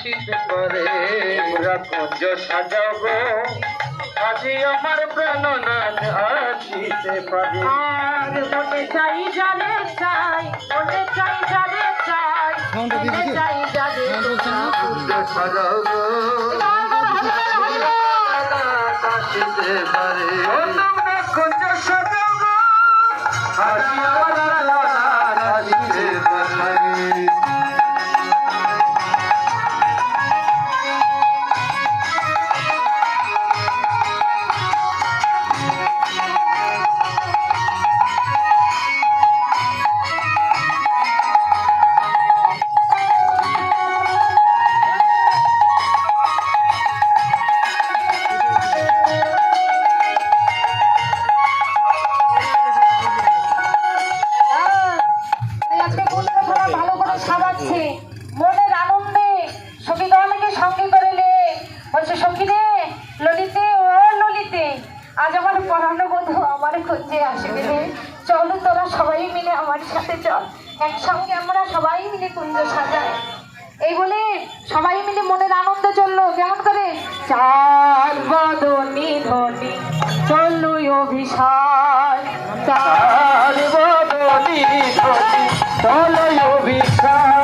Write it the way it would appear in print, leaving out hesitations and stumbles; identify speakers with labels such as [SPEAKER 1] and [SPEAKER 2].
[SPEAKER 1] আসিতে পারে তোমরা কুঞ্জ সাজাও গো আজি আমার প্রাণনাথ আসিতে পারে
[SPEAKER 2] আর মনে চাই জানে চাই মনে চাই জানে চাই মনে চাই জানে
[SPEAKER 1] কুঞ্জ সাজাও গো আসিতে পারে তোমরা কুঞ্জ সাজাও গো আজি আমার প্রাণনাথ আসিতে পারে
[SPEAKER 2] মনের আনন্দে সখীগণকে সঙ্গে করে নে বলছে সখী রে ললিতে ও ললিতে আজ আমার পরানো বধূ আমার খোঁজে আসবে রে চল তোরা সবাই মিলে আমার সাথে চল একসঙ্গে আমরা সবাই মিলে কুঞ্জ সাজাই এই বলে সবাই মিলে মনের আনন্দ চললো কেমন করে চার বদনী ধনী চললো অভিসার
[SPEAKER 1] চার বদনী ধনী চলো অভিসার